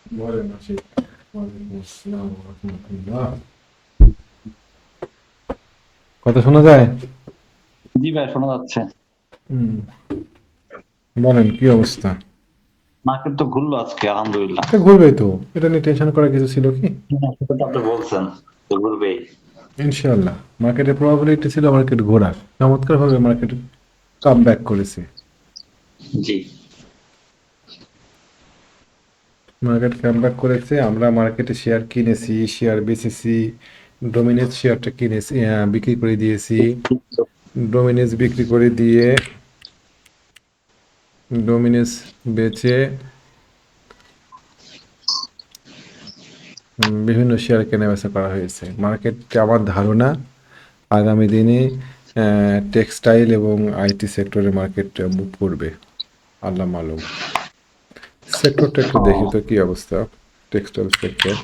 বলেন আশিক। ওয়ালাইকুম আসসালাম ওয়া রাহমাতুল্লাহ। কথা শোনা যায়? জি ভাই, শোনা যাচ্ছে। হুম, বলেন কি অবস্থা? মার্কেট তো ঘুরলো আজকে, আলহামদুলিল্লাহ। এটা ঘুরবেই তো, এটা নিয়ে টেনশন করার কিছু ছিল কি? হ্যাঁ, সেটা তো আপনি বলছেন যে ঘুরবেই। ইনশাআল্লাহ মার্কেটের প্রবাবিলিটি ছিল মার্কেট ঘোরার, চমৎকার ভাবে মার্কেট কাম ব্যাক করেছে। জি। মার্কেট কাম ব্যাক করেছে, আমরা মার্কেটে শেয়ার কিনেছি, শেয়ার বেচেছি। ডোমিনেন্স শেয়ারটা কিনেছি, বিক্রি করে দিয়েছি। ডোমিনেন্স বিক্রি করে দিয়ে, ডোমিনেন্স বেচে বিভিন্ন শেয়ার কেনাবেচা করা হয়েছে মার্কেটে। আমার ধারণা আগামী দিনে টেক্সটাইল এবং আইটি সেক্টরে মার্কেট মুভ করবে। আল্লাহ মালুম। সেক্টরটা একটু দেখি ও তো কি অবস্থা। Textile sector,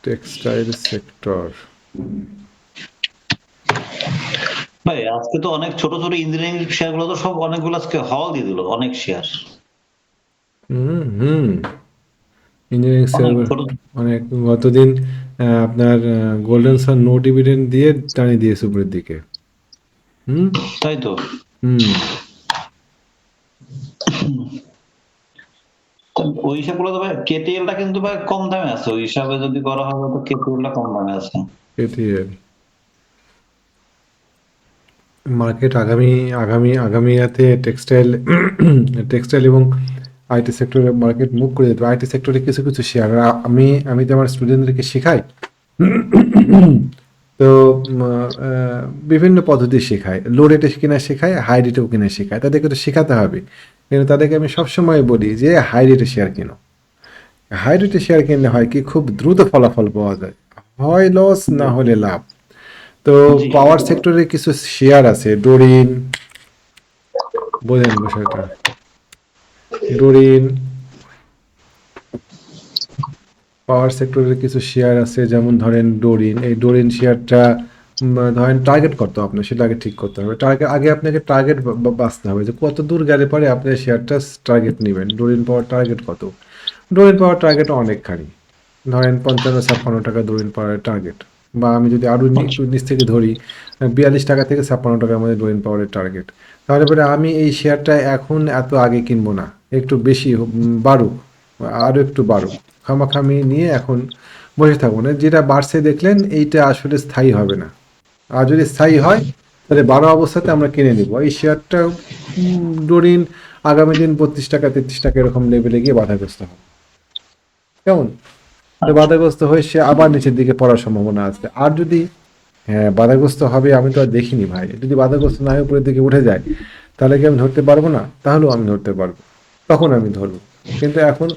textile sector. ভাই, আজকে তো অনেক ছোট ছোট ইঞ্জিনিয়ারিং শেয়ার গুলো তো সব অনেকগুলো আজকে হওয়া দিয়ে দিল, অনেক শেয়ার। হুম হুম। ইঞ্জিনিয়ারিং শেয়ার অনেক ছোট। অনেক। গতদিন আপনার গোল্ডেন সান নো ডিভিডেন্ড দিয়ে টানিয়ে দিয়েছে উপরের দিকে। হুম তাই তো। হুম। তো ওই হিসাব গুলো তো ভাই, কেটিএল টা কিন্তু ভাই কম দামে আছে, ওই হিসাবে যদি করা হয় তো কেটিএল টা কম দামে আছে। এটিএল মার্কেট আগামী আগামী আগামী রাতে টেক্সটাইল টেক্সটাইল এবং আইটি সেক্টরে মার্কেট মুভ করে যেত। আইটি সেক্টরে কিছু কিছু শেয়ার আমি তো আমার স্টুডেন্টদেরকে শেখাই। তো বিভিন্ন পদ্ধতি শেখায়, লো রেটে কিনা শেখায়, হাই রেটেও কিনা শেখায়, তাদেরকে তো শেখাতে হবে। কিন্তু তাদেরকে আমি সবসময় বলি যে হাই রেটে শেয়ার কিনো। হাই রেটে শেয়ার কিনলে হয় কি, খুব দ্রুত ফলাফল পাওয়া যায়, হয় লস জি না হলে লাভ। তো জি। পাওয়ার সেক্টরে কিছু শেয়ার আছে, ডোরিন, বোঝেন বিষয়টা, ডোরিন। পাওয়ার সেক্টরের কিছু শেয়ার আছে, যেমন ধরেন ডোরিন। এই ডোরিন শেয়ারটা ধরেন টার্গেট করতে হবে আপনার, সেটা আগে ঠিক করতে হবে। টার্গেট আগে আপনাকে টার্গেট বাঁচতে হবে যে কত দূর গেলে পরে আপনি শেয়ারটা টার্গেট নেবেন। ডোরিন পাওয়ার টার্গেট কত? ডোরিন পাওয়ার টার্গেট অনেকখানি, ধরেন 55-56 টাকা ডোরিন পাওয়ারের টার্গেট। বা আমি যদি আরও একটু নিচ থেকে ধরি, 42 টাকা থেকে 56 টাকার মধ্যে ডোরিন পাওয়ারের টার্গেট। তাহলে পরে আমি এই শেয়ারটা এখন এত আগে কিনবো না, একটু বেশি বাড়ুক, আরও একটু বাড়ুক। খামাখামি নিয়ে এখন বসে থাকবো না। যেটা বাড়ছে দেখলেন এইটা আসলে স্থায়ী হবে না। আর যদি স্থায়ী হয় তাহলে বাড়া অবস্থাতে আমরা কিনে নিব এই শেয়ারটা। ডোরিন আগামী দিন 32 টাকা 33 টাকা এরকম লেভেলে গিয়ে বাধাগ্রস্ত হবে। কেমন? তো আচ্ছা। বাধাগ্রস্ত হয়ে সে আবার নিচের দিকে পড়ার সম্ভাবনা আছে। আর যদি, হ্যাঁ, বাধাগ্রস্ত হবে, আমি তো আর দেখিনি ভাই। যদি বাধাগ্রস্ত না হয়ে উপরের দিকে উঠে যায় তাহলে কি আমি ধরতে পারবো না? তাহলেও আমি ধরতে পারবো, তখন আমি ধরবো। কিন্তু এখন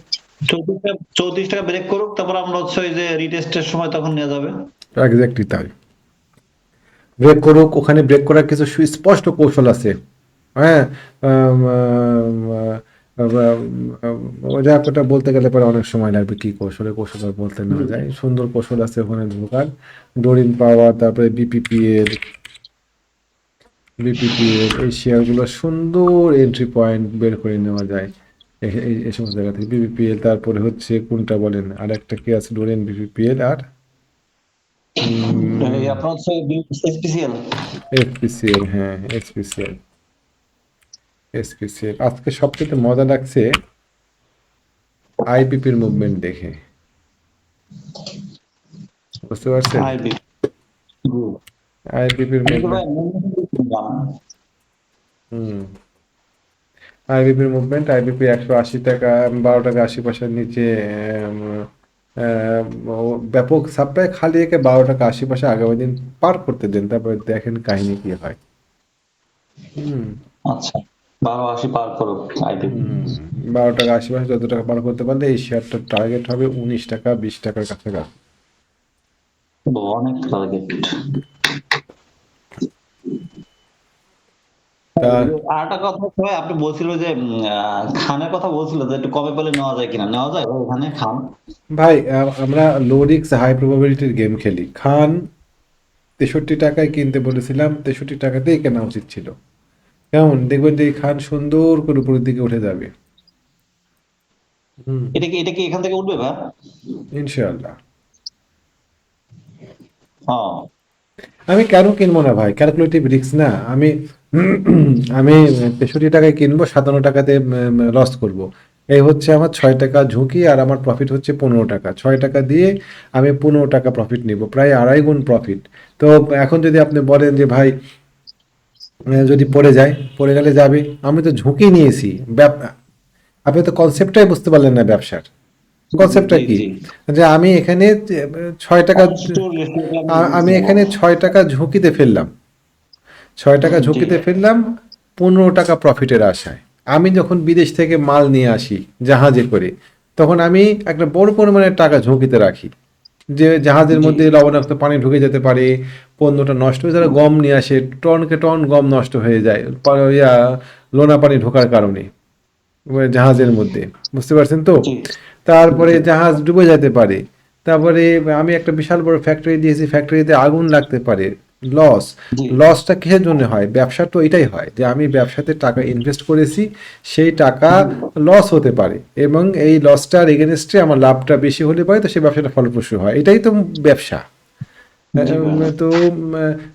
34 টাকা ব্রেক করুক, তারপর আমরা হচ্ছে ওই যে রিটেস্টের সময় তখন নিয়ে যাবে। এক্স্যাক্টলি তাই। ব্রেক করুক, ওখানে ব্রেক করার কিছু সুস্পষ্ট কৌশল আছে। হ্যাঁ, আম, আম, যা ওটা বলতে গেলে পরে অনেক সময় লাগবে। কি কৌশলে, কৌশল আর বলতে না যায়, সুন্দর কৌশল আছে ওখানে ঢোকার। ডোরিন পাওয়ার, তারপরে বিপিপিএল, বিপিপিএল এই শেয়ারগুলো সুন্দর এন্ট্রি পয়েন্ট বের করে নেওয়া যায় এই সমস্ত জায়গা থেকে। বিপিপিএল, তারপরে হচ্ছে কোনটা বলেন, আর একটা কি আছে, ডোরিন, বিপিপিএল আর এই আপনার হচ্ছে এসপিসিএল। এফপিসিএল। হ্যাঁ, এসপিসিএল। এসপিসিএল আজকে সবচেয়ে মজা লাগছে আইপিপির মুভমেন্ট দেখে। বুঝতে পারছেন? আইবি। আইপিপির আমি তো ভাই মুভমেন্ট। শুনলাম। হুম। আইপিপির মুভমেন্ট, আইপিপি 180 টাকা, 12 টাকা 80 পয়সার নিচে। আম, ব্যাপক সাপ্লাই, খালি একে 12 টাকা 80 পয়সা আগামী দিন পার করতে দেন, তারপরে দেখেন কাহিনী কি হয়। হুম আচ্ছা, 1280 পার করুক আইবি। হুম। 12 টাকা 80 পয়সা যত টাকা পার করতে পারলে এই শেয়ারটার টার্গেট হবে 19 টাকা 20 টাকার কাছাকাছি। অনেক টার্গেট। তা আর একটা কথা হচ্ছে ভাই, আপনি বলছিল যে খানের কথা বলছিল যে একটু কমে পেলে নেওয়া যায় কিনা, নেওয়া যায় ভাই ওখানে খান? ভাই, আমরা লো রিস্ক হাই প্রবাবিলিটির গেম খেলি। খান 63 টাকায় কিনতে বলেছিলাম, 63 টাকাতেই কেনা উচিত ছিল। কেমন দেখবেন যে এই খান সুন্দর করে উপরের দিকে উঠে যাবে। হুম, এটা কি এখান থেকে উঠবে ভাই? ইনশাআল্লাহ। ও আমি কেন কিনবো না ভাই? ক্যালকুলেটিভ রিস্ক না। আমি ৬৩ টাকায় কিনবো, ৫৭ টাকাতে লস করব। এই হচ্ছে আমার ৬ টাকা ঝুঁকি, আর আমার প্রফিট হচ্ছে ১৫ টাকা। ৬ টাকা দিয়ে আমি ১৫ টাকা প্রফিট নিব, প্রায় ২.৫ গুণ প্রফিট। তো এখন যদি আপনি বলেন যে ভাই যদি পড়ে যায়, পড়ে গেলে যাবে, আমি তো ঝুঁকি নিয়েছি। আপনি তো কনসেপ্টটাই বুঝতে পারলেন না ব্যবসার। কনসেপ্টটা জি কি? জি যে আমি এখানে ৬ টাকা, স্টোর রেস্টুরেন্ট আমি আমি বলছিলাম। এখানে ৬ টাকা ঝুঁকিতে ফেললাম। ৬ টাকা জি ঝুঁকিতে ফেললাম ১৫ টাকা প্রফিটের আশায়। আমি যখন বিদেশ থেকে মাল নিয়ে আসি জাহাজে করে, তখন আমি একটা বড় পরিমাণের টাকা ঝুঁকিতে রাখি, যে জাহাজের জি মধ্যে লবণাক্ত পানি ঢুকে যেতে পারে, পণ্যটা নষ্ট হয়ে, যারা গম নিয়ে আসে টনকে টন গম নষ্ট হয়ে যায় লোনা পানি ঢোকার কারণে জাহাজের মধ্যে, বুঝতে পারছেন তো? জি তারপরে জি জাহাজ ডুবে যেতে পারে। তারপরে আমি একটা বিশাল বড় ফ্যাক্টরি দিয়েছি, ফ্যাক্টরিতে আগুন লাগতে পারে। লস। জি লসটা কিসের জন্য হয়? ব্যবসা তো এটাই হয় যে আমি ব্যবসাতে টাকা ইনভেস্ট করেছি, সেই টাকা জি লস হতে পারে, এবং এই লসটার এগেনস্টে আমার লাভটা বেশি হলে পারে, তো সেই ব্যবসাটা ফলপ্রসূ হয়। এটাই তো ব্যবসা। জি ভাই। তো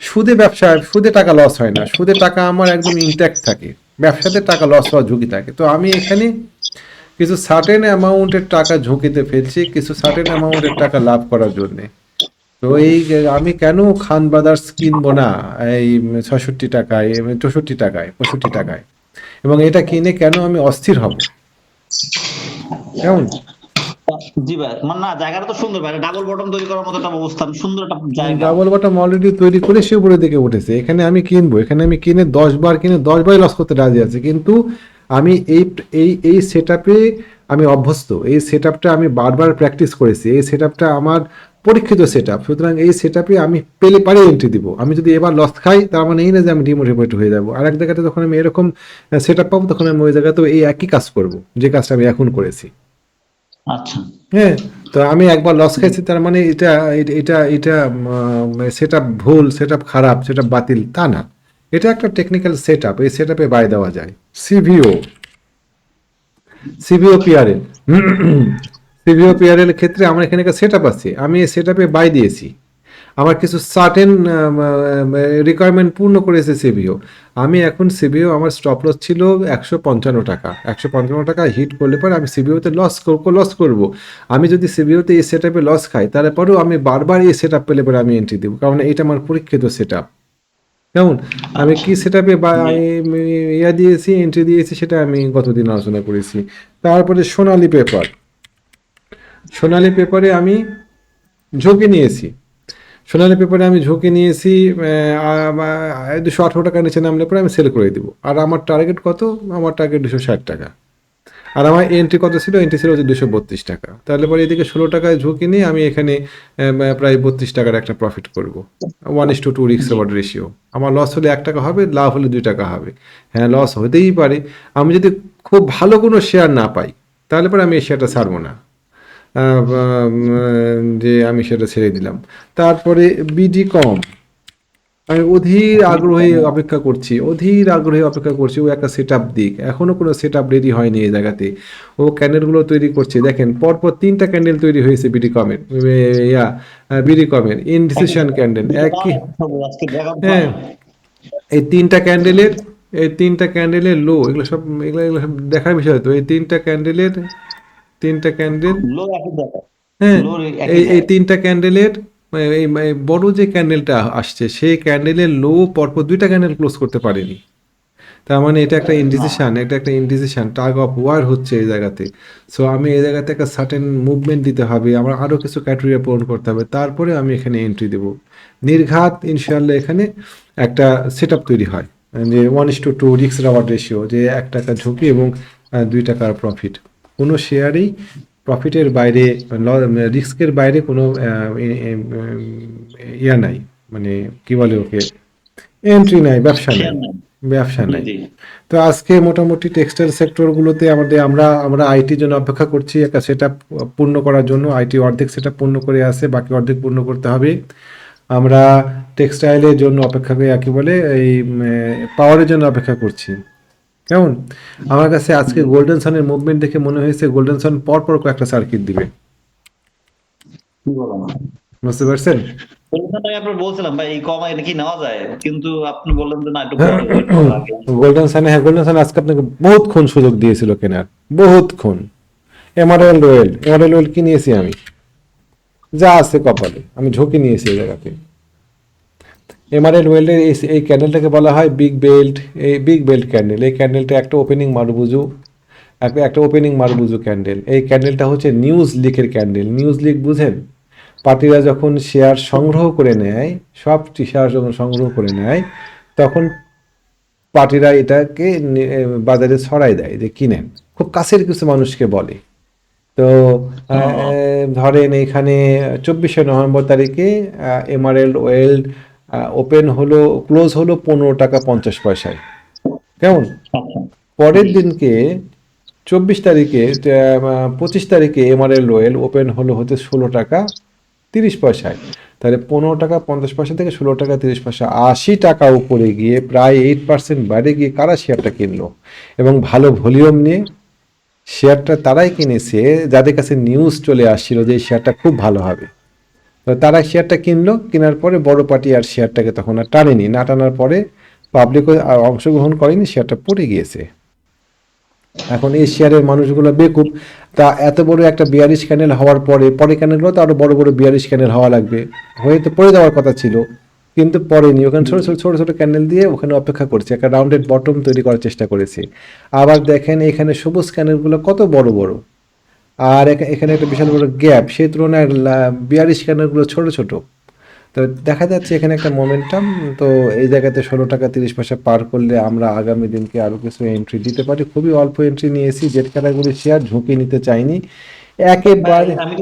সুদে ব্যবসা, সুদে টাকা লস হয় না, সুদে টাকা আমার একদম ইনট্যাক্ট থাকে। ব্যবসাতে টাকা লস হওয়ার ঝুঁকি থাকে। তো আমি এখানে কিছু সার্টেন অ্যামাউন্টের টাকা ঝুঁকিতে ফেলছি, কিছু সার্টেন অ্যামাউন্টের টাকা লাভ করার জন্যে। তো এই যে আমি কেন খান ব্রাদার্স কিনবো না এই ৬৬ টাকায়, ৬৪ টাকায়, ৬৫ টাকায়, এবং এটা কিনে কেন আমি অস্থির হব? কেমন? জি ভাই, মানে না জায়গাটা তো সুন্দর ভাই, ডাবল বটম তৈরি করার মতো একটা অবস্থান, সুন্দর একটা জায়গা। ডাবল বটম অলরেডি তৈরি করে সে উপরের দিকে উঠেছে। এখানে আমি কিনবো, এখানে আমি কিনে ১০ বার কিনে ১০ বারই লস করতে রাজি আছি, কিন্তু আমি এই সেট আপে আমি অভ্যস্ত। এই সেট আপটা আমি বারবার প্র্যাকটিস করেছি। এই সেট আপটা আমার পরীক্ষিত সেট আপ। সুতরাং এই সেট আপে আমি পেলে পারে এন্ট্রি দিব। আমি যদি এবার লস খাই, তার মানে এই না যে আমি ডিমোটিভেট হয়ে যাবো। আর এক জায়গাতে যখন আমি এরকম সেট আপ পাবো, তখন আমি ওই জায়গাতেও এই একই কাজ করব, যে কাজটা আমি এখন করেছি। আচ্ছা হ্যাঁ, তো আমি একবার লস খাইছি, তার মানে এটা সেট আপ ভুল, সেট আপ খারাপ, সেট আপ বাতিল, তা না। এটা একটা টেকনিক্যাল সেট আপ। এই সেট আপে বাই দেওয়া যায়। সিভিও, সিভিও পিআরএল, সিভিও পিআরএল এর ক্ষেত্রে আমার এখানে একটা সেট আপ আছে, আমি এই সেট আপে বাই দিয়েছি। আমার কিছু সার্টেন রিকোয়ারমেন্ট পূর্ণ করেছে সিবিও। আমি এখন সিবিও, আমার স্টপ লস ছিল ১৫৫ টাকা। ১৫৫ টাকা হিট করলে পরে আমি সিবিওতে লস করব। আমি যদি সিবিওতে এই সেট আপে লস খাই, তারপরেও আমি বারবার এই সেট আপ পেলে পরে আমি এন্ট্রি দেবো, কারণ এটা আমার পরীক্ষিত সেট আপ। কেমন? আমি আচ্ছা কি সেট আপে জি ইয়া দিয়েছি, এন্ট্রি দিয়েছি, সেটা আমি গতদিন আলোচনা করেছি। তারপরে সোনালী পেপার, সোনালী পেপারে আমি ঝুঁকি নিয়েছি। সোনালী পেপারে আমি ঝুঁকি নিয়েছি, ২১৮ টাকার নিচে নামলে পরে আমি সেল করে দিব। আর আমার টার্গেট কত? আমার টার্গেট ২৬০ টাকা। আর আমার এন্ট্রি কত ছিল? এন্ট্রি ছিল হচ্ছে ২৩২ টাকা। তাহলে পরে এদিকে ১৬ টাকায় ঝুঁকি নিয়ে আমি এখানে প্রায় ৩২ টাকার একটা প্রফিট করব। 1:2 রিস্ক জি রেওয়ার্ড রেশিও। আমার লস হলে ১ টাকা হবে, লাভ হলে ২ টাকা হবে। হ্যাঁ, লস হতেই পারে। আমি যদি খুব ভালো কোনো শেয়ার না পাই, তাহলে পরে আমি এই শেয়ারটা ছাড়বো না। যে আমি সেটা ছেড়ে দিলাম। তারপরে বিডি কম, আমি অধীর আগ্রহে অপেক্ষা করছি ও একটা সেট আপ দিক। এখনো কোনো সেট আপ রেডি হয়নি এই জায়গাতে। ও ক্যান্ডেলগুলো তৈরি করছে, দেখেন পরপর ৩টা ক্যান্ডেল তৈরি হয়েছে বিডি কমের, বিডি কমের ইনডিসিশন ক্যান্ডেল একই। আজকে ড্রাগন ফ্লাই। হ্যাঁ, এই ৩টা ক্যান্ডেলের লো, এগুলো সব দেখার বিষয়। তো এই 3টা ক্যান্ডেল, লো একই জায়গা, হ্যাঁ, লো একই এই জায়গা। ৩টা ক্যান্ডেলের এই বড় যে ক্যান্ডেলটা আসছে, সেই ক্যান্ডেলের লো পরপর ২টা ক্যান্ডেল ক্লোজ করতে পারেনি। তার মানে এটা একটা না ইনডিসিশন, এটা একটা ইনডিসিশন, টাগ অফ ওয়ার হচ্ছে এই জায়গাতে। সো আমি এই জায়গাতে একটা সার্টেন মুভমেন্ট দিতে হবে, আমার আরও কিছু ক্রাইটেরিয়া পূরণ করতে হবে, তারপরে আমি এখানে এন্ট্রি দেবো। নির্ঘাত ইনশাল্লাহ এখানে একটা সেট আপ তৈরি হয়, যে 1:2 রিস্ক রেওয়ার্ড রেশিও, যে ১ টাকা ঝুঁকি এবং ২ টাকার প্রফিট। কোনো শেয়ারেই প্রফিটের বাইরে, রিস্কের বাইরে কোনো ইয়া নাই, মানে কি বলে ওকে, এন্ট্রি নাই, ব্যবসা নাই, শেয়ার নাই। ব্যবসা জি নাই। জি তো আজকে মোটামুটি টেক্সটাইল সেক্টরগুলোতে আমরা আইটির জন্য অপেক্ষা করছি একটা সেটআপ পূর্ণ করার জন্য। আইটি অর্ধেক সেটআপ পূর্ণ করে আছে, বাকি অর্ধেক পূর্ণ করতে হবে। আমরা টেক্সটাইলের জন্য অপেক্ষা করে, একে বলে এই পাওয়ারের জন্য অপেক্ষা করছি। কেমন? আমার কাছে আজকে গোল্ডেন সানের মুভমেন্ট দেখে মনে হয়েছে গোল্ডেন সান পর পর কয়েকটা সার্কিট দিবে। কি বলেন? বুঝতে পারছেন? ওইখানটায় আপনার বলছিলাম ভাই এই কমায় এটা কি নেওয়া যায়? কিন্তু আপনি বললেন যে না একটু পরে ওয়েট করার আগে। গোল্ডেন সানে, হ্যাঁ গোল্ডেন সান আজকে আপনাকে বহুতক্ষণ সুযোগ দিয়েছিল কেনার, বহুতক্ষণ। এমারেল্ড ওয়েল কিনিয়েছি আমি, যা আছে কপালে আমি ঝুঁকি নিয়েছি এই জায়গাতে। এমারেল্ড ওয়েল্ডের এই ক্যান্ডেলটাকে বলা হয় বিগ বেল্ট, এই বিগ বেল্ট ক্যান্ডেল। এই ক্যান্ডেলটা একটা ওপেনিং মারুবুজু, একটা ওপেনিং মারুবুজু ক্যান্ডেল। এই ক্যান্ডেলটা হচ্ছে নিউজ লিকের ক্যান্ডেল। নিউজ লিক বুঝেন? পার্টিরা যখন শেয়ার সংগ্রহ করে নেয়, সব শেয়ার যখন সংগ্রহ করে নেয়, তখন পার্টিরা এটাকে বাজারে ছড়াই দেয় যে কিনেন, খুব কাছের কিছু মানুষকে বলে। তো ধরেন এখানে 24শে নভেম্বর তারিখে এমারেল্ড ওয়েল্ড ওপেন হলো, ক্লোজ হলো 15 টাকা 50 পয়সায়। কেমন? আচ্ছা। পরের দিনকে 24 তারিখে 25 তারিখে এমআরএল রয়েল ওপেন হলো হতে 16 টাকা 30 পয়সায়। তাহলে 15 টাকা 50 পয়সা থেকে 16 টাকা 30 পয়সা, 80 টাকা উপরে গিয়ে প্রায় 8% বাইরে গিয়ে কারা শেয়ারটা কিনলো? এবং ভালো ভলিউম নিয়ে শেয়ারটা তারাই কিনেছে যাদের কাছে নিউজ চলে আসছিল যে এই শেয়ারটা খুব ভালো হবে। তো তারা শেয়ারটা কিনলো, কেনার পরে বড় পার্টি আর শেয়ারটাকে তখন আর টানেনি, না টানার পরে পাবলিকও অংশগ্রহণ করেনি, শেয়ারটা পড়ে গিয়েছে। এখন এই শেয়ারের মানুষগুলো বেকুব, তা এত বড় একটা বিয়ারিশ ক্যানেল হওয়ার পরে, পরে ক্যানেলগুলো তো আরো বড় বড় বিয়ারিশ ক্যানেল হওয়া লাগবে, হয়ে তো পড়ে যাওয়ার কথা ছিল, কিন্তু পড়েনি। ওখানে ছোট ছোট ছোট ছোট ক্যানেল দিয়ে ওখানে অপেক্ষা করছে, একটা রাউন্ডেড বটম তৈরি করার চেষ্টা করেছে। আবার দেখেন এখানে সবুজ ক্যানেলগুলো কত বড় বড়, আর এখানে একটা বিশাল বড় গ্যাপ, সেই তুলনায় বিয়ারিশ ক্যানেলগুলো ছোট ছোট। তো দেখা যাচ্ছে এখানে একটা মোমেন্টাম। তো এই জায়গাতে 16 টাকা 30 পয়সা পার করলে আমরা আগামী দিনকে আরও কিছু এন্ট্রি দিতে পারি। খুবই অল্প এন্ট্রি নিয়েছি, জেড ক্যাটাগরি শেয়ার, ঝুঁকি নিতে চাইনি ভাই একেবারে। আমি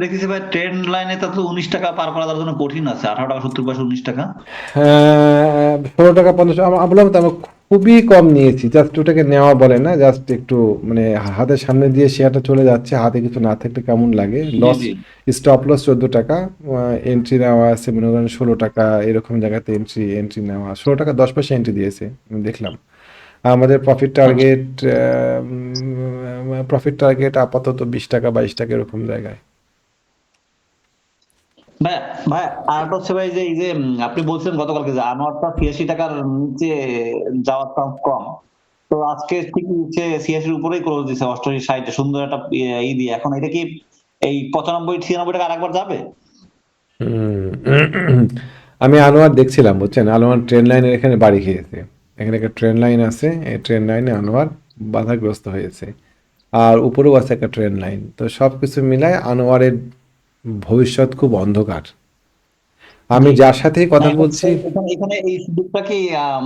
দেখেছি ভাই ট্রেন্ড লাইনে তো 19 টাকা পার করা তার জন্য কঠিন আছে। 18 টাকা 70 পয়সা 19 টাকা। 16 টাকা 50, আমরা বললাম তো আমরা খুবই কম নিয়েছি, জাস্ট ওটাকে নেওয়া বলে না, জাস্ট একটু মানে হাতের সামনে দিয়ে শেয়ারটা চলে যাচ্ছে, হাতে কিছু না থাকলে কেমন লাগে। জি লস, জি। স্টপ লস 14 টাকা, এন্ট্রি নেওয়া আছে মনে করেন 16 টাকা, এরকম জায়গাতে এন্ট্রি নেওয়া 16 টাকা 10 পয়সা এন্ট্রি দিয়েছে আমি দেখলাম। আমাদের আচ্ছা প্রফিট টার্গেট আপাতত 20 টাকা 22 টাকা এরকম জায়গায়। ভাই, ভাই আর একটা হচ্ছে ভাই যে এই যে আপনি বলছিলেন গতকালকে যে আনোয়ারটা ৮৬ টাকার নিচে যাওয়ার চান্স কম। তো আজকে ঠিকই হচ্ছে ৮৬ উপরেই ক্লোজ দিছে, ৮৮ ৬০ সুন্দর একটা দিয়ে। এখন এটা কি এই ৯৫ ৯৬ টাকা আরেকবার যাবে? হুম। আমি আনোয়ার দেখছিলাম বুঝছেন, আনোয়ার ট্রেন লাইনের এখানে বাড়ি খেয়েছে। এখানে একটা ট্রেন লাইন আছে, এই ট্রেন লাইনে আনোয়ার বাধাগ্রস্ত হয়েছে, আর উপরেও আছে একটা ট্রেন লাইন। তো সব কিছু মিলায় আনোয়ারের ভবিষ্যৎ খুব অন্ধকার। আমি জি। যার সাথেই না কথা এখন বলছি, এখানে এখানে এই সুযোগটা কি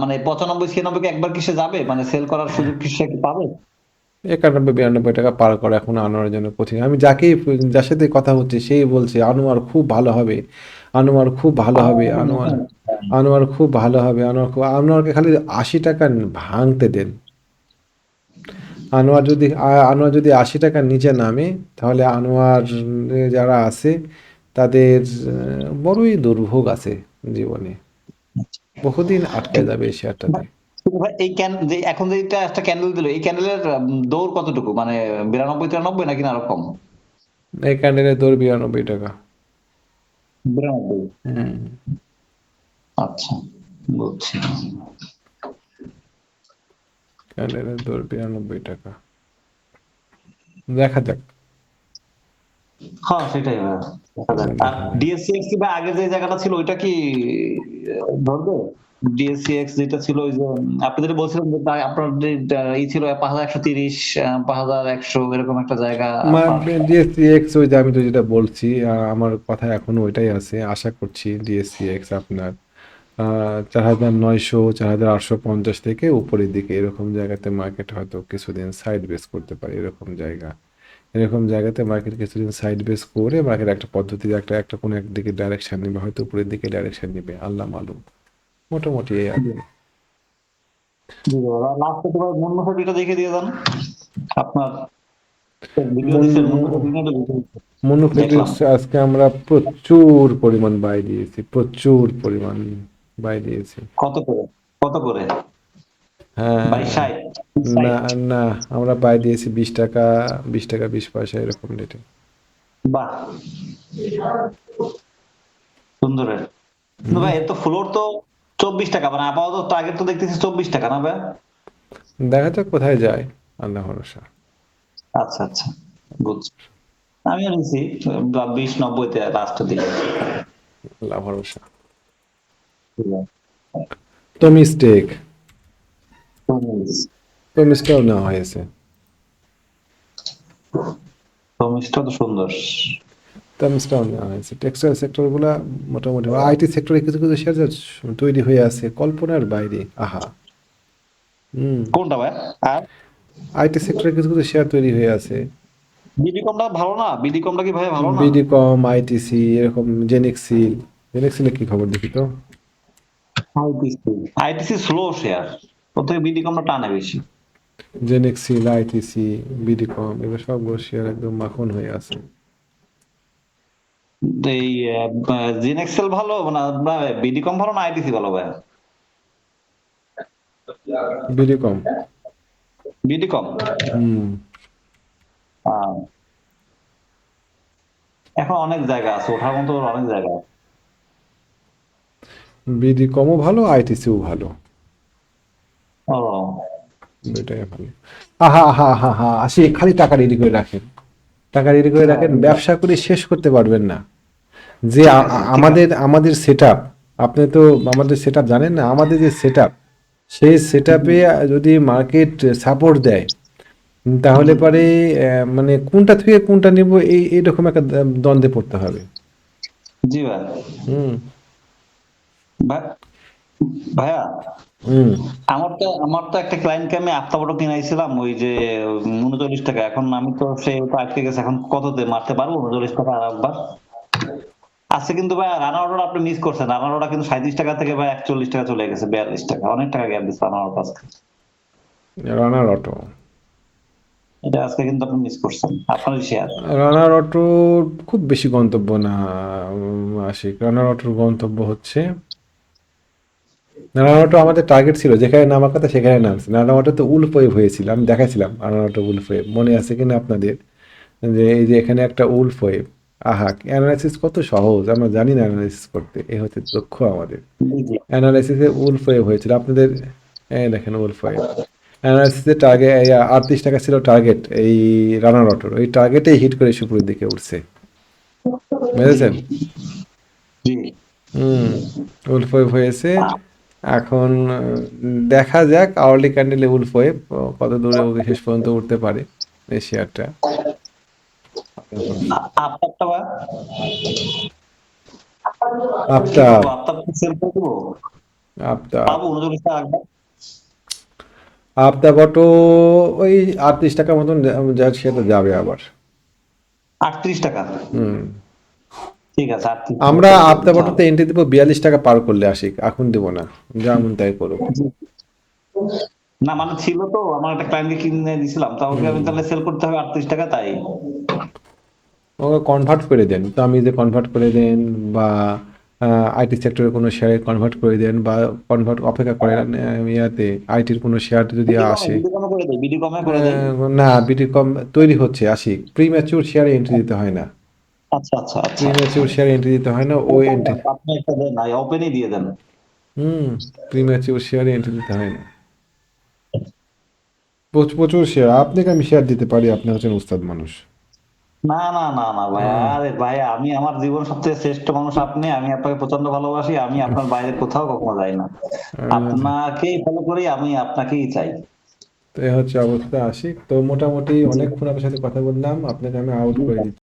মানে ৯৫ ৯৬ কে একবার কি সে যাবে? মানে সেল করার সুযোগ কি সে কি পাবে? 91 92 টাকা পার করা এখন আনোয়ারের জন্য কঠিন। আমি যার সাথে কথা হচ্ছে সেই বলছে আনোয়ার খুব ভালো হবে, আনোয়ার খুব ভালো হবে, আনোয়ার খুব ভালো হবে, আনোয়ারকে খালি 80 টাকা ভাঙতে দেন। আনোয়ার যদি 80 টাকার নিচে নামে, তাহলে আনোয়ার যারা আছে তাদের বড়ই দুর্ভোগ আছে জীবনে, বহুদিন আটকে যাবে এই শেয়ারটাতে। কিন্তু ভাই এই যে এখন যে এটা একটা ক্যান্ডেল দিল, এই ক্যান্ডেলের দৌড় কতটুকু? মানে ৯২ ৯৩ নাকি না আরো কম? এই ক্যান্ডেলের দর 92 টাকা। ৯২। হুম। আচ্ছা, বুঝছি। ক্যান্ডেলের দর 92 টাকা, দেখা যাক। হ্যাঁ, সেটাই ভাই। দেখা যাক। আর ডিএসসিএক্স বা আগে যে জায়গাটা ছিল ওইটা কি ধরবে? ডিএসসিএক্স যেটা ছিল ওই যে আপনি যেটা বলছিলেন যে আপনার যে ছিল ৫১৩০ ৫১০০ এরকম একটা জায়গা আপনার। ডিএসসিএক্স ওই যে আমি তো যেটা বলছি, আমার কথা এখনো ওইটাই আছে। আশা করছি ডিএসসিএক্স আপনার ৪৯০০ ৪৮৫০ থেকে উপরের দিকে এরকম জায়গাতে মার্কেট হয়তো কিছুদিন সাইড বেস করতে পারে। এরকম জায়গাতে মার্কেট কিছুদিন সাইড বেস করে মার্কেট একটা পদ্ধতি, একটা একটা কোনো একদিকে ডাইরেকশন নেবে, হয়তো উপরের দিকে ডাইরেকশন নেবে, আল্লাহ মালুম। মোটামুটি এই আর জি, কি। জি দাদা। লাস্টে তো মুন্নফটিটা দেখে দিয়ে যান। আপনার ভিডিও মুন দিচ্ছেন মুন্নফটি দেখলাম। মনুফেক্টুরস আজকে আমরা প্রচুর পরিমাণ বাই দিয়েছি, প্রচুর পরিমাণ বাই দিয়েছি। কত করে? কত করে? হ্যাঁ, ২২ ৬০? না, না, আমরা বাই দিয়েছি 20 টাকা, 20 টাকা 20 পয়সা এরকম রেটে। বাহ, সুন্দর রেট। কিন্তু ভাই এর তো ফ্লোর তো 24 টাকা, মানে আপাতত টার্গেট তো দেখতেছি 24 টাকা না ভাই? দেখা যাক কোথায় যায়, আল্লাহ ভরসা। আচ্ছা আচ্ছা, বুঝছি। আমিও নিছি 20-90-তে লাস্টের দিকে। আল্লাহ ভরসা। তো মিস্টেক, তো মিসটাও নেওয়া হয়েছে। মিষ্টিটা তো সুন্দর। তো মিসটাও নেওয়া হয়েছে। টেক্সটাইল সেক্টর গুলা মোটামুটি, আইটি সেক্টরে কিছু কিছু শেয়ার তৈরি হয়ে আছে কল্পনার বাইরে। আহা, হুম, কোনটা ভাই? আর আইটি সেক্টরে কিছু কিছু শেয়ার তৈরি হয়ে আছে। বিডিকমটা ভালো না? বিডিকমটা কি ভাই ভালো না? বিডিকম, আইটিসি, এরকম জেনেক্সিল। জেনেক্সিলের কি খবর দেখি তো? আইটিসি, আইটিসি স্লো শেয়ার, ওর থেকে বিডিকমটা টানে বেশি। জেনেক্সিল, আইটিসি, বিডিকম, এগুলো সবগুলো শেয়ার একদম মাখন হয়ে আছে। এই জিনেক্সেল ভালো না বিডিকম ভালো না আইটিসি ভালো ভাই? বিডিকম। বিডিকম। হুম। এখন অনেক জায়গা আছে ওঠার মতো, অনেক জায়গা আছে। বিডিকমও ভালো, আইটিসিও ভালো, ও দুইটাই ভালো। আহা, আহা, আহা, আহা, আসি, খালি টাকা রেডি করে রাখেন। টাকা রেডি করে হ্যাঁ, রাখেন, ব্যবসা করে শেষ করতে পারবেন না। যে ঠিক আছে ঠিক আছে। আমাদের আমাদের সেটআপ, আপনি তো আমাদের সেটআপ জানেন না, আমাদের যে সেটআপ, সেই সেটআপে যদি মার্কেট সাপোর্ট দেয়, তাহলে পরে মানে কোনটা থেকে কোনটা নেব, এইরকম একটা দ্বন্দ্বে পড়তে হবে। জি ভাই। হুম, ভাই- ভাইয়া, হুম। আমার তো একটা ক্লায়েন্টকে আমি আফতাবড় কিনাইছিলাম ওই যে 39 টাকা। এখন আমি তো সে তো আটকে গেছে, এখন কততে মারতে পারবো 39 টাকা আর একবার? আজকে কিন্তু ভাই রানা অর্ডার আপনি মিস করছেন। রানা অর্ডার কিন্তু 37 টাকা থেকে ভাই 41 টাকা চলে গেছে, 42 টাকা, অনেক টাকা গ্যাপ দিচ্ছে রানা অর্ডার আজকে। রানার অটো। এটা আজকে কিন্তু আপনি মিস করছেন, আপনারই শেয়ার। রানার অটো খুব বেশি গন্তব্য না, আশিক। রানার অটোর গন্তব্য হচ্ছে, রানার অটো আমাদের টার্গেট ছিল যেখানে নামার কথা সেখানে নামছে। রানার অটো তো উলফ ওয়েভ হয়েছিল, আমি দেখাইছিলাম রানার অটো উলফ ওয়েভ, মনে আছে কিনা আপনাদের? যে এই যে এখানে একটা উলফ ওয়েভ, আহা, অ্যানালাইসিস কত সহজ, আমরা জানি না অ্যানালাইসিস করতে, এ হচ্ছে দক্ষ আমাদের। জি জি। অ্যানালাইসিসে উলফ ওয়েভ হয়েছিল আপনাদের, এই দেখেন উলফ ওয়েভ। অ্যানালাইসিসের টার্গেট 38 টাকা ছিল টার্গেট, এই রানার অটোর ওই টার্গেটেই হিট করে শুক্রের দিকে উঠছে, বুঝেছেন? জি। হুম, উলফ ওয়েভ হয়েছে। এখন দেখা যাক আওয়ারলি ক্যান্ডেলে উলফ ওয়েভ কত দূরে শেষ পর্যন্ত উঠতে পারে এই শেয়ারটা। আপনারটা ভাই কি আপটা, করবো? আপনার সেল করে দেবো? আপটা, পাবো 39 টাকা একবার? আপটা বটো ওই 38 টাকা মতন যা, সেটা যাবে আবার। 38 টাকা? হুম, ঠিক আছে, 38 আমরা সেল করে আপটা দিতে হবে। বটোতে এন্ট্রি দেবো 42 টাকা পার করলে, আসিক, এখন দেবো না, যেমন তাই করুক। না মানে ছিল তো, আমার একটা ক্লায়েন্টকে কিনে দিছিলাম, তা ওকে আমি তাহলে সেল করতে হবে 38 টাকা, তাই? ওকে কনভার্ট করে দেন, তো আমি যে কনভার্ট করে দেন, বা আইটি সেক্টরে কোনো শেয়ারে কনভার্ট করে দেন, বা কনভার্ট অপেক্ষা করেন ইয়াতে আইটির কোনো শেয়ার যদি আসে। বিডি কমে করে দেই, বিডি কমে করে দেই। না, বিডি কম তৈরি হচ্ছে, আসি, প্রিম্যাচিউর শেয়ারে এন্ট্রি দিতে হয় না। আচ্ছা আচ্ছা আচ্ছা। প্রিম্যাচিউর শেয়ারে এন্ট্রি দিতে হয় না, ওই এন্ট্রি। আপনি একটা দেন, ওপেনই দিয়ে দেন। হুম, প্রিম্যাচিউর শেয়ারে এন্ট্রি দিতে হয় না। প্রচুর শেয়ার আপনাকে আমি শেয়ার দিতে পারি, আপনি হচ্ছেন উস্তাদ মানুষ। না না না না ভাই, হুম, আরে ভাই, আমি আমার জীবন সবচেয়ে শ্রেষ্ঠ মানুষ আপনি, আমি আপনাকে প্রচন্ড ভালোবাসি, আমি আপনার বাইরে কোথাও কখনো যাই না। আপনাকেই ফলো করি, আমি আপনাকেই চাই। তো এ হচ্ছে অবস্থা, আশিক। তো মোটামুটি অনেকক্ষণ আপনার সাথে কথা বললাম, আপনাকে আমি আউট করে দিচ্ছি।